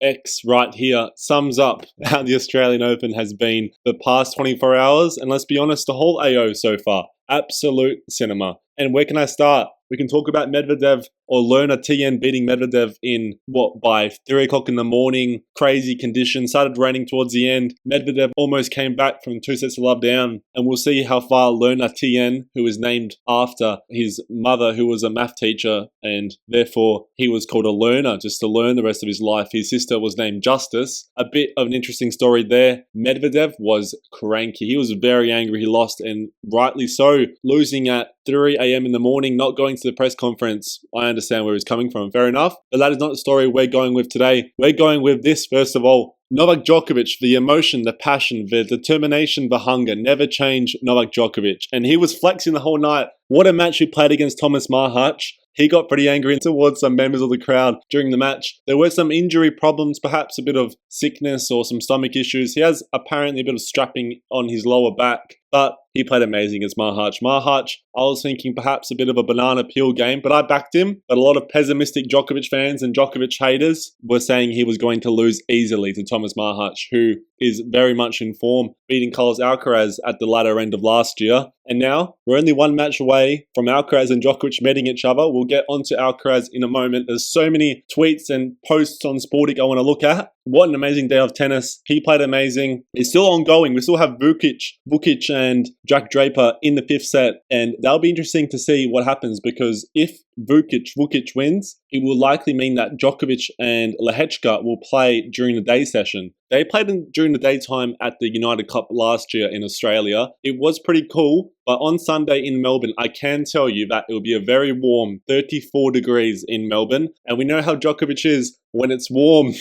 X right here sums up how the Australian Open has been the past 24 hours. And let's be honest, the whole AO so far, absolute cinema. And where can I start? We can talk about Medvedev or Lerner TN beating Medvedev in, by 3 o'clock in the morning, crazy conditions, started raining towards the end. Medvedev almost came back from 2 sets to love down, and we'll see how far Lerner TN, who is named after his mother, who was a math teacher, and therefore he was called a learner just to learn the rest of his life. His sister was named Justice. A bit of an interesting story there. Medvedev was cranky. He was very angry. He lost, and rightly so, losing at 3 a.m. in the morning, not going to the press conference. I understand where he's coming from. Fair enough. But that is not the story we're going with today. We're going with this, first of all. Novak Djokovic, the emotion, the passion, the determination, the hunger, never change Novak Djokovic. And he was flexing the whole night. What a match he played against Tomas Machac. He got pretty angry towards some members of the crowd during the match. There were some injury problems, perhaps a bit of sickness or some stomach issues. He has apparently a bit of strapping on his lower back, but he played amazing against Machac. Machac, I was thinking perhaps a bit of a banana peel game, but I backed him. But a lot of pessimistic Djokovic fans and Djokovic haters were saying he was going to lose easily to Tomas Machac, who is very much in form, beating Carlos Alcaraz at the latter end of last year. And now, we're only one match away from Alcaraz and Djokovic meeting each other. We'll get onto Alcaraz in a moment. There's so many tweets and posts on Sportic I want to look at. What an amazing day of tennis. He played amazing. It's still ongoing. We still have Vukic and Jack Draper in the 5th set. And that'll be interesting to see what happens, because if Vukic wins, it will likely mean that Djokovic and Lehechka will play during the day session. They played during the daytime at the United Cup last year in Australia. It was pretty cool, but on Sunday in Melbourne, I can tell you that it will be a very warm 34 degrees in Melbourne. And we know how Djokovic is when it's warm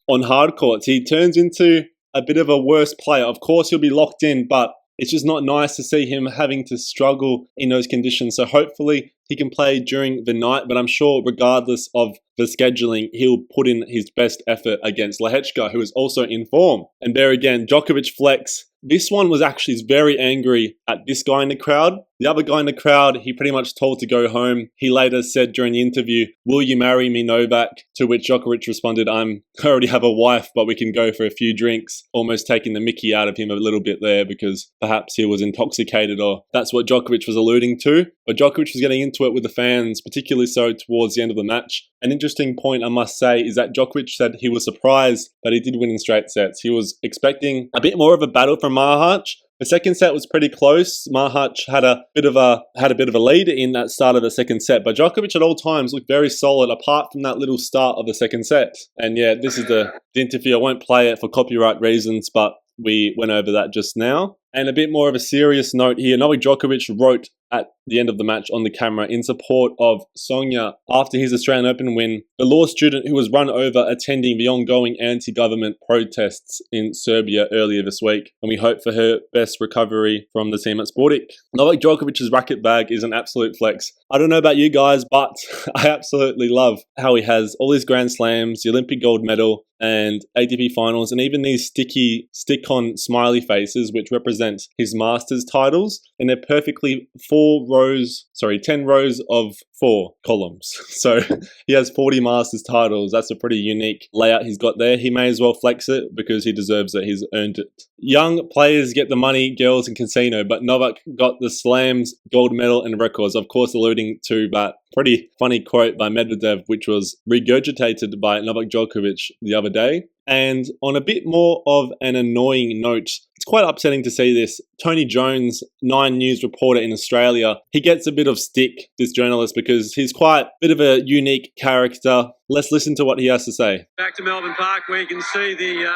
on hard courts. He turns into a bit of a worse player. Of course, he'll be locked in, but it's just not nice to see him having to struggle in those conditions. So hopefully he can play during the night, but I'm sure regardless of the scheduling, he'll put in his best effort against Lehechka, who is also in form. And there again, Djokovic flex. This one was actually very angry at this guy in the crowd. The other guy in the crowd, he pretty much told to go home. He later said during the interview, "Will you marry me, Novak?" To which Djokovic responded, I already have a wife, but we can go for a few drinks. Almost taking the mickey out of him a little bit there, because perhaps he was intoxicated, or that's what Djokovic was alluding to. But Djokovic was getting into it with the fans, particularly so towards the end of the match. An interesting point, I must say, is that Djokovic said he was surprised that he did win in straight sets. He was expecting a bit more of a battle from Machac. The second set was pretty close. Machac had a bit of a lead in that start of the second set, but Djokovic at all times looked very solid, apart from that little start of the second set. And yeah, this is the interview. I won't play it for copyright reasons, but we went over that just now. And a bit more of a serious note here. Novak Djokovic wrote at the end of the match on the camera in support of Sonia after his Australian Open win, the law student who was run over attending the ongoing anti-government protests in Serbia earlier this week. And we hope for her best recovery from the team at Sportic. Novak Djokovic's racket bag is an absolute flex. I don't know about you guys, but I absolutely love how he has all his Grand Slams, the Olympic gold medal, and ATP finals, and even these stick-on smiley faces, which represent his Masters titles. And they're perfectly 10 rows of 4 columns. So he has 40 Masters titles. That's a pretty unique layout he's got there. He may as well flex it because he deserves it. He's earned it. Young players get the money, girls, and casino, but Novak got the slams, gold medal, and records. Of course, alluding to that pretty funny quote by Medvedev, which was regurgitated by Novak Djokovic the other day. And on a bit more of an annoying note, it's quite upsetting to see this. Tony Jones, 9 News reporter in Australia, he gets a bit of stick, this journalist, because he's quite a bit of a unique character. Let's listen to what he has to say. Back to Melbourne Park, where you can see the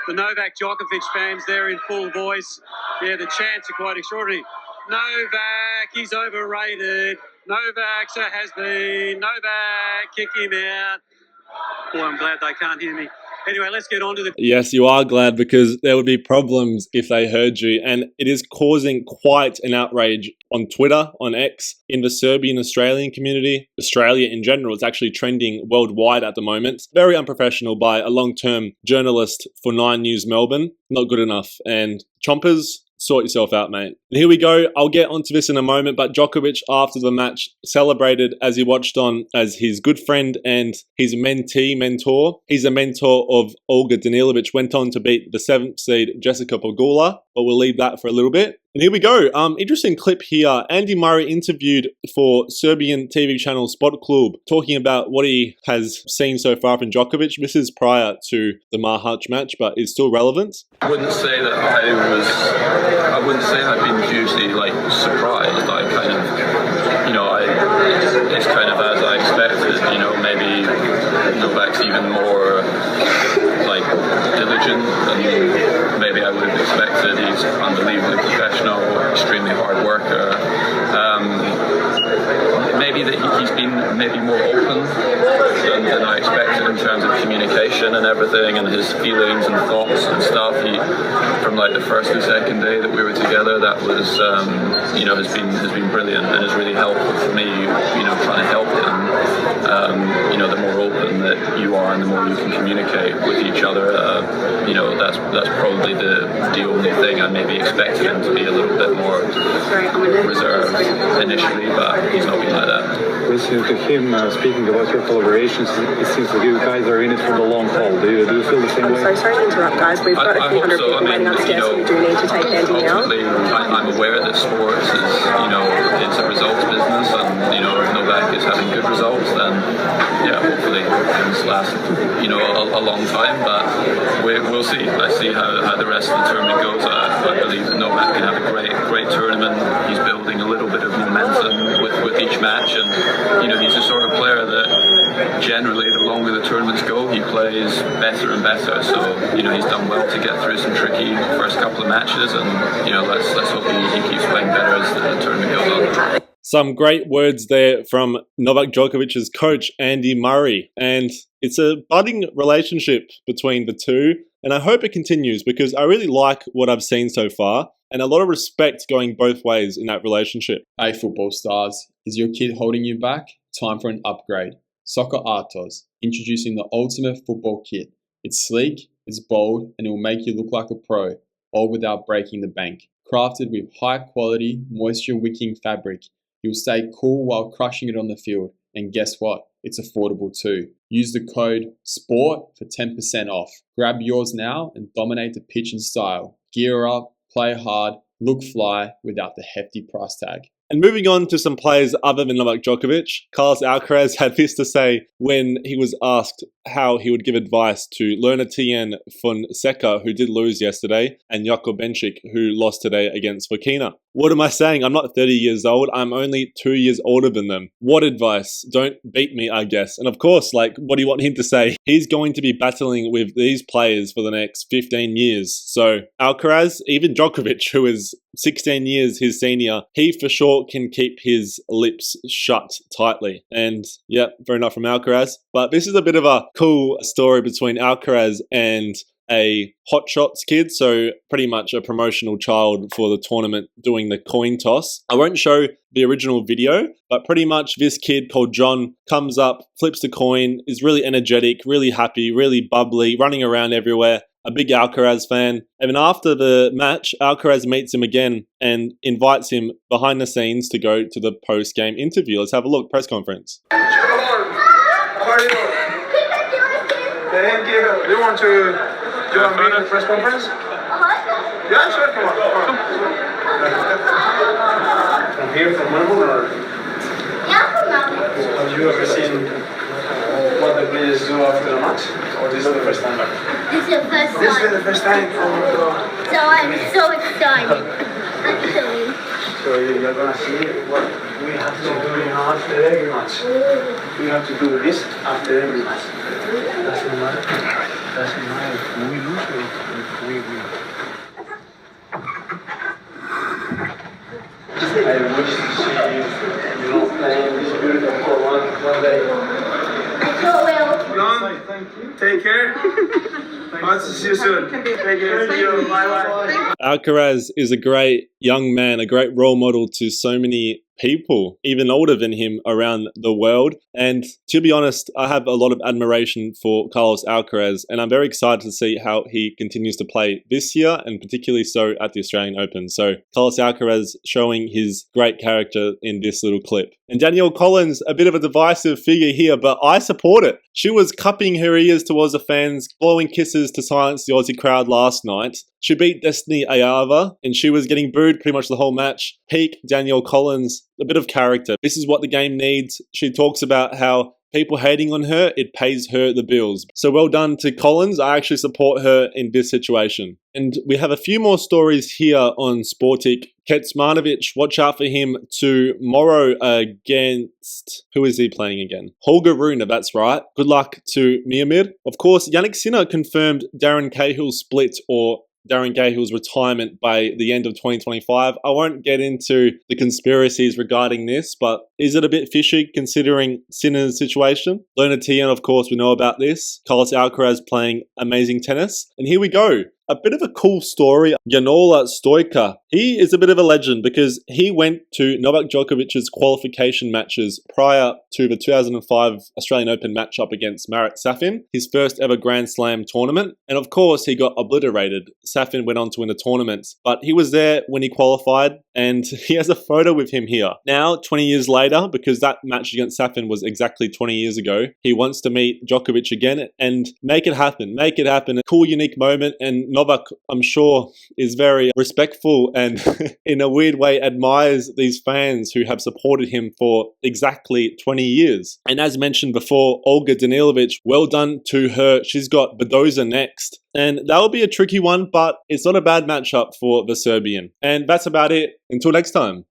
Novak Djokovic fans there in full voice. Yeah, the chants are quite extraordinary. Novak, he's overrated. Novak's a has-been. Novak, kick him out. Boy, I'm glad they can't hear me. Anyway, let's get on to the... Yes, you are glad, because there would be problems if they heard you. And it is causing quite an outrage on Twitter, on X, in the Serbian Australian community. Australia in general, it's actually trending worldwide at the moment. Very unprofessional by a long-term journalist for 9 News Melbourne. Not good enough. And Chompers, sort yourself out, mate. And here we go. I'll get onto this in a moment, but Djokovic after the match celebrated as he watched on as his good friend and his mentor. He's a mentor of Olga Danilovic, went on to beat the 7th seed Jessica Pegula, but we'll leave that for a little bit. And here we go. Interesting clip here. Andy Murray interviewed for Serbian TV channel Sportic, talking about what he has seen so far from Djokovic. This is prior to the Machac match, but it's still relevant. I wouldn't say that I've been hugely surprised. I kind of, it's kind of as I expected. Maybe Novak's even more diligent than maybe I would have expected. He's unbelievably professional, extremely hard worker. Maybe that he's been more open than I expected in terms of communication and everything, and his feelings and thoughts and stuff. From the first and second day that we were together, that was has been brilliant and has really helpful for me. Trying to help him. The more open that you are and the more you can communicate with each other, that's probably the only thing I maybe expected him to be a little bit more reserved initially, but he's not been like that. Listening to him speaking about your collaborations, it seems like you guys are in it for the long haul. Do you feel the same way? I'm so sorry to interrupt, guys. We've got a few hundred people waiting upstairs, so we do need to take Andy now. I'm aware that sports is, it's a results business, and if Novak is having good results, then hopefully things last, a long time. But we'll see. Let's see how the rest of the tournament goes. I believe that Novak can have a great tournament. He's building a little bit of momentum with each match, and he's the sort of player that generally the longer the tournaments go, he plays better and better. So he's done well to get through some tricky first couple of matches, and let's hope he keeps playing better as the tournament goes on. Some great words there from Novak Djokovic's coach, Andy Murray. And it's a budding relationship between the two. And I hope it continues because I really like what I've seen so far. And a lot of respect going both ways in that relationship. Hey football stars, is your kid holding you back? Time for an upgrade. Soccer Artos, introducing the ultimate football kit. It's sleek, it's bold, and it will make you look like a pro, all without breaking the bank. Crafted with high quality, moisture wicking fabric, you'll stay cool while crushing it on the field. And guess what? It's affordable too. Use the code SPORT for 10% off. Grab yours now and dominate the pitch in style. Gear up, play hard, look fly without the hefty price tag. And moving on to some players other than Novak Djokovic, Carlos Alcaraz had this to say when he was asked how he would give advice to Lerner Tien Fonseca, who did lose yesterday, and Jakub Benčík, who lost today against Fokina. What am I saying? I'm not 30 years old. I'm only 2 years older than them. What advice? Don't beat me, I guess. And of course, what do you want him to say? He's going to be battling with these players for the next 15 years. So Alcaraz, even Djokovic, who is 16 years his senior, he for sure can keep his lips shut tightly. And yeah, fair enough from Alcaraz. But this is a bit of a cool story between Alcaraz and a Hot Shots kid, so pretty much a promotional child for the tournament doing the coin toss. I won't show the original video, but pretty much this kid called John comes up, flips the coin, is really energetic, really happy, really bubbly, running around everywhere. A big Alcaraz fan. And then after the match, Alcaraz meets him again and invites him behind the scenes to go to the post-game interview. Let's have a look, press conference. How are you? Thank you. Do you want to be in the press conference? Yeah, sure. Come on. From here, from Melbourne, or? Yeah, from Melbourne. Have you ever seen what the players do after a match? Or this is the first time? This is the first time. This is the first time. Oh my God. So I'm so excited. Actually. So you're gonna see what we have to do after every match. We have to do this after every match. Doesn't matter. Doesn't matter if we lose or if we win. I wish to see you playing this beautiful for one day. I sure will. John, take care. I'll see you soon. Thank you. Bye-bye. Alcaraz is a great young man, a great role model to so many people, even older than him, around the world. And to be honest, I have a lot of admiration for Carlos Alcaraz, and I'm very excited to see how he continues to play this year, and particularly so at the Australian Open. So Carlos Alcaraz showing his great character in this little clip. And Danielle Collins, a bit of a divisive figure here, but I support it. She was cupping her ears towards the fans, blowing kisses to silence the Aussie crowd last night. She beat Destiny Ayava, and she was getting booed pretty much the whole match. Peak Danielle Collins, a bit of character. This is what the game needs. She talks about how people hating on her, it pays her the bills. So well done to Collins. I actually support her in this situation. And we have a few more stories here on Sportic. Kecmanovic, watch out for him tomorrow against... Who is he playing again? Holger Rune, that's right. Good luck to Miomir. Of course, Yannick Sinner confirmed Darren Cahill's split, or Darren Cahill's retirement, by the end of 2025. I won't get into the conspiracies regarding this, but is it a bit fishy considering Sinner's situation? Lona Tian, of course, we know about this. Carlos Alcaraz playing amazing tennis. And here we go. A bit of a cool story. Janola Stoica. He is a bit of a legend because he went to Novak Djokovic's qualification matches prior to the 2005 Australian Open matchup against Marat Safin, his first ever Grand Slam tournament. And of course, he got obliterated. Safin went on to win the tournament, but he was there when he qualified, and he has a photo with him here. Now, 20 years later, because that match against Safin was exactly 20 years ago, he wants to meet Djokovic again and make it happen. Make it happen. A cool, unique moment, and Novak, I'm sure, is very respectful and in a weird way admires these fans who have supported him for exactly 20 years. And as mentioned before, Olga Danilovic, well done to her. She's got Badoza next. And that will be a tricky one, but it's not a bad matchup for the Serbian. And that's about it. Until next time.